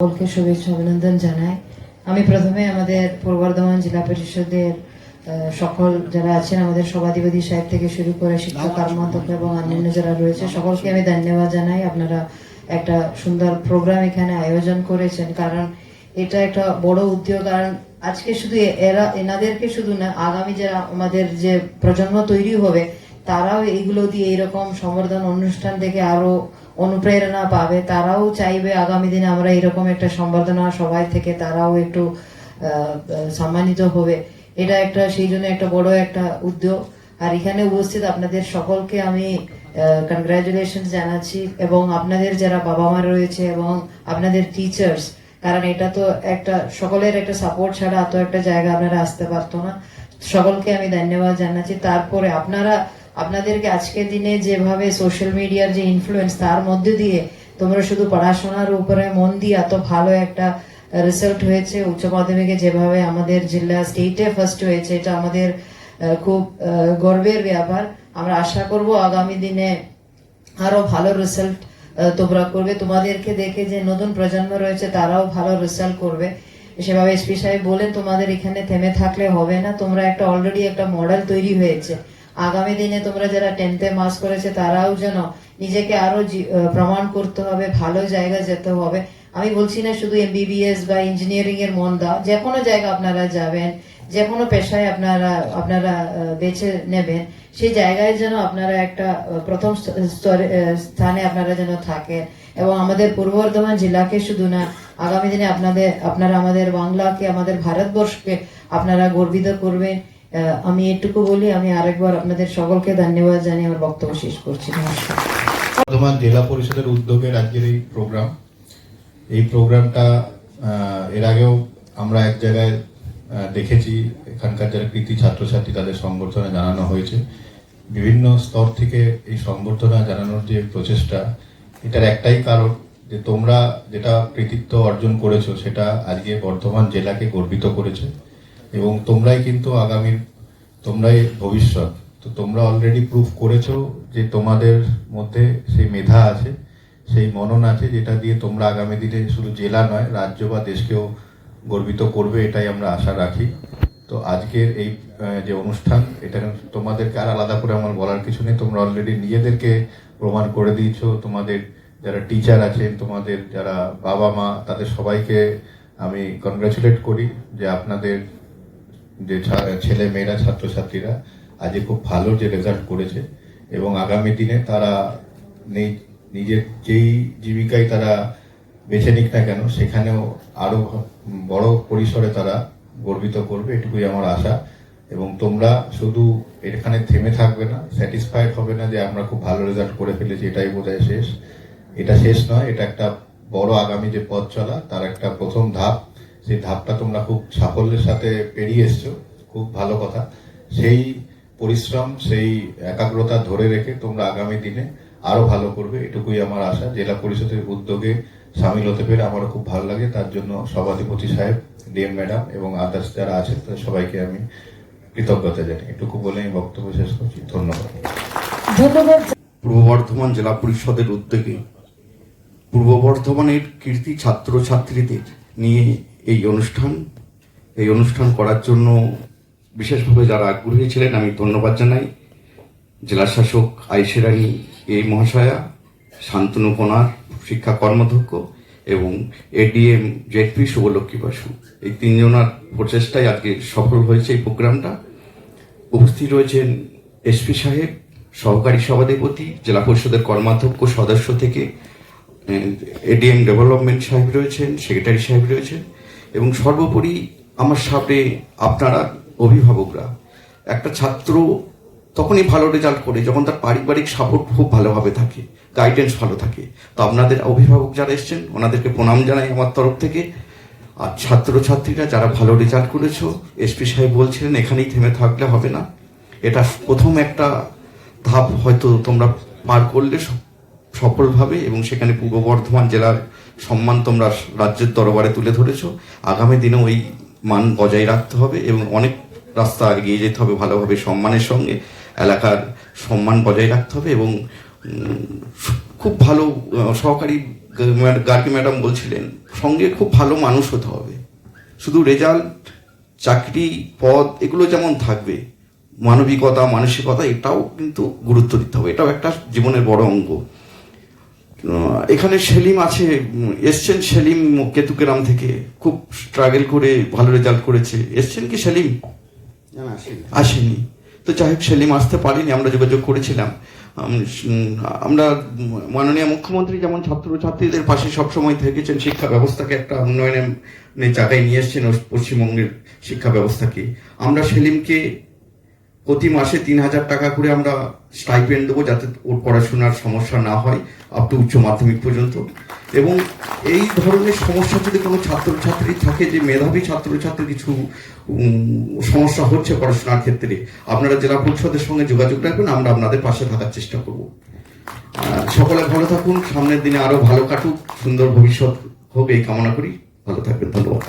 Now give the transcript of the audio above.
সকলকে শুভেচ্ছা অভিনন্দন জানাই। আমি প্রথমে আমাদের পূর্ব বর্ধমান জেলা পরিষদের সকল যারা আছেন, আমাদের সভাধিপতি সাহেব থেকে শুরু করে শিক্ষা কর্মকর্তা এবং অন্যান্য যারা রয়েছে, সকলকে আমি ধন্যবাদ জানাই। আপনারা একটা সুন্দর প্রোগ্রাম এখানে আয়োজন করেছেন, কারণ এটা একটা বড় উদ্যোগ। কারণ আজকে শুধু এনাদেরকে শুধু না, আগামী যারা আমাদের যে প্রজন্ম তৈরি হবে তারাও এইগুলো দিয়ে এইরকম সম্বর্ধনা অনুষ্ঠান থেকে আরো অনুপ্রেরণা পাবে। তারাও চাইবে আগামী দিনে আমরা এরকম একটা সম্বর্ধনা সবাই থেকে তারাও একটু সম্মানিত হবে। এটা একটা সেই জন্য একটা বড় একটা উদ্যোগ। আর এখানে উপস্থিত আপনাদের সকলকে আমি কনগ্রাচুলেশন জানাচ্ছি, এবং আপনাদের যারা বাবা মা রয়েছে এবং আপনাদের টিচার্স, কারণ এটা তো একটা সকলের একটা সাপোর্ট ছাড়া এত একটা জায়গা আপনারা আসতে পারতো না। সকলকে আমি ধন্যবাদ জানাচ্ছি। তারপরে আপনাদেরকে আজকের দিনে যেভাবে সোশ্যাল মিডিয়ার যে ইনফ্লুয়েন্স, তার মধ্যে দিয়ে তোমরা শুধু পড়াশোনার উপরে মন দিয়ে এত ভালো একটা রেজাল্ট হয়েছে উচ্চ মাধ্যমিকে, যেভাবে আমাদের জেলা স্টেটে ফার্স্ট হয়েছে, এটা আমাদের খুব গর্বের ব্যাপার। আমরা আশা করব আগামী দিনে আরো ভালো রেজাল্ট তোমরা করবে। তোমাদেরকে দেখে যে নতুন প্রজন্ম রয়েছে তারাও ভালো রেজাল্ট করবে। সেভাবে এসপি সাহেব বলেন, তোমাদের এখানে থেমে থাকলে হবে না, তোমরা একটা অলরেডি একটা মডেল তৈরি হয়েছে। আগামী দিনে তোমরা যারা 10th মাস করেছে তারাও যেন নিজেকে আরো প্রমাণ করতে হবে, ভালো জায়গায় যেতে হবে। আমি বলছি না শুধু MBBS বা ইঞ্জিনিয়ারিং এর মন দাও, যে কোনো জায়গা আপনারা যাবেন, যে কোনো পেশায় আপনারা বেছে নেবেন, সেই জায়গায় যেন আপনারা একটা প্রথম স্থানে আপনারা যেন থাকেন। এবং আমাদের পূর্ব বর্ধমান জেলাকে শুধু না, আগামী দিনে আপনারা আমাদের বাংলাকে, আমাদের ভারতবর্ষকে আপনারা গর্বিত করবেন। আমি এটুকু বলি, আমি আরেকবার আপনাদের সকলকে ধন্যবাদ জানিয়ে আমার বক্তব্য শেষ করছি। নমস্কার। বর্ধমান জেলা পরিষদের উদ্যোগে আজকের এই প্রোগ্রামটা এর আগেও আমরা এক জায়গায় দেখেছি। এখানকার যারা কৃতি ছাত্রছাত্রী তাদের সংবর্ধনা জানানো হয়েছে। বিভিন্ন স্তর থেকে এই সংবর্ধনা জানানোর যে প্রচেষ্টা, এটার একটাই কারণ যে তোমরা যেটা কৃতিত্ব অর্জন করেছো সেটা আজকে বর্ধমান জেলাকে গর্বিত করেছে, এবং তোমরাই কিন্তু তোমরাই ভবিষ্যৎ। তো তোমরা অলরেডি প্রুফ করেছো যে তোমাদের মধ্যে সেই মেধা আছে, সেই মনন আছে, যেটা দিয়ে তোমরা আগামী দিনে শুধু জেলা নয়, রাজ্য বা দেশকেও গর্বিত করবে, এটাই আমরা আশা রাখি। তো আজকের এই যে অনুষ্ঠান, এটা তোমাদেরকে আর আলাদা করে আমার বলার কিছু নেই। তোমরা অলরেডি নিজেদেরকে প্রমাণ করে দিয়েছো। তোমাদের যারা টিচার আছেন, তোমাদের যারা বাবা মা, তাদের সবাইকে আমি কনগ্রাচুলেট করি যে আপনাদের যে ছেলে মেয়েরা, ছাত্রছাত্রীরা আজকে খুব ভালো যে রেজাল্ট করেছে, এবং আগামী দিনে তারা নিজের যেই জীবিকায় তারা বেছে নিক না কেন, সেখানেও আরো বড় পরিসরে তারা গর্বিত করবে, এটুকুই আমার আশা। এবং তোমরা শুধু এখানে থেমে থাকবে না, স্যাটিসফাইড হবে না যে আমরা খুব ভালো রেজাল্ট করে ফেলেছি, এটাই বোধহয় শেষ। এটা শেষ নয়, এটা একটা বড় আগামী যে পথ চলা, তার একটা প্রথম ধাপ। সেই ধাপটা তোমরা খুব সাফল্যের সাথে পেরিয়ে এসছো, খুব ভালো কথা। সেই পরিশ্রম, সেই একাগ্রতা ধরে রেখে তোমরা আগামী দিনে আরো ভালো করবে, এটুকুই আমার আশা। জেলা পরিষদের উদ্যোগে সামিল হতে পেরে আমারও খুব ভালো লাগে। তার জন্য সভাধিপতি সাহেব, ডিএম ম্যাডাম এবং আদার্স যারা আছেন তাদের সবাইকে আমি কৃতজ্ঞতা জানাই। এটুকু বলে আমি বক্তব্য শেষ করছি। ধন্যবাদ। পূর্ব বর্ধমান জেলা পরিষদের উদ্যোগে পূর্ব বর্ধমানের কৃতি ছাত্রছাত্রীদের নিয়ে এই অনুষ্ঠান করার জন্য বিশেষভাবে যারা আগ্রহী ছিলেন, আমি ধন্যবাদ জানাই। জেলা শাসক আইসে রানী এই মহাশয়া, শান্তনু কোনার শিক্ষা কর্মাধ্যক্ষ, এবং ADM জেডপি শুভলক্ষ্মী বাসু, এই তিনজনার প্রচেষ্টায় আজকে সফল হয়েছে এই প্রোগ্রামটা। উপস্থিত রয়েছেন এসপি সাহেব, সহকারী সভাধিপতি, জেলা পরিষদের কর্মাধ্যক্ষ সদস্য থেকে ADM ডেভেলপমেন্ট সাহেব রয়েছেন, সেক্রেটারি সাহেব রয়েছেন, এবং সর্বোপরি আমার সামনে আপনারা অভিভাবকরা। একটা ছাত্র তখনই ভালো রেজাল্ট করে যখন তার পারিবারিক সাপোর্ট খুব ভালোভাবে থাকে, গাইডেন্স ভালো থাকে। তো আপনাদের অভিভাবক যারা এসছেন, ওনাদেরকে প্রণাম জানাই আমার তরফ থেকে। আর ছাত্রছাত্রীরা যারা ভালো রেজাল্ট করেছো, এসপি সাহেব বলছিলেন এখানেই থেমে থাকলে হবে না, এটা প্রথম একটা ধাপ হয়তো তোমরা পার করলে সফলভাবে, এবং সেখানে পূর্ব বর্ধমান জেলার সম্মান তোমরা রাজ্যের দরবারে তুলে ধরেছো। আগামী দিনেও ওই মান বজায় রাখতে হবে, এবং অনেক রাস্তা এগিয়ে যেতে হবে ভালোভাবে, সম্মানের সঙ্গে এলাকার সম্মান বজায় রাখতে হবে, এবং খুব ভালো সহকারী গার্গী ম্যাডাম বলছিলেন, সঙ্গে খুব ভালো মানুষ হতে হবে। শুধু রেজাল্ট, চাকরি, পদ এগুলো যেমন থাকবে, মানবিকতা, মানসিকতা এটাও কিন্তু গুরুত্ব দিতে হবে। এটাও একটা জীবনের বড় অঙ্গ। এখানে সেলিম আছে, এসছেন সেলিম কেতুকেরাম থেকে, খুব স্ট্রাগল করে ভালো রেজাল্ট করেছে। এসছেন কি সেলিম? আসেনি। তো যাই হোক, সেলিম আসতে পারিনি, আমরা যোগাযোগ করেছিলাম। আমরা মাননীয় মুখ্যমন্ত্রী যেমন ছাত্রছাত্রীদের পাশে সবসময় থেকেছেন, শিক্ষা ব্যবস্থাকে একটা উন্নয়নের জায়গায় নিয়ে এসছেন পশ্চিমবঙ্গের শিক্ষা ব্যবস্থাকে। আমরা সেলিমকে প্রতি মাসে 3,000 টাকা করে আমরা স্টাইপেন্ড দেবো, যাতে ওর পড়াশোনার সমস্যা না হয় আপ টু উচ্চ মাধ্যমিক পর্যন্ত। এবং এই ধরনের সমস্যা যদি কোনো ছাত্রছাত্রী থাকে, যে মেধাবী ছাত্রছাত্রী কিছু সমস্যা হচ্ছে পড়াশোনার ক্ষেত্রে, আপনারা জেলা পরিষদের সঙ্গে যোগাযোগ রাখবেন, আমরা আপনাদের পাশে থাকার চেষ্টা করব। সকলে ভালো থাকুন, সামনের দিনে আরো ভালো কাটুক, সুন্দর ভবিষ্যৎ হোক এই কামনা করি। ভালো থাকবেন, ধন্যবাদ।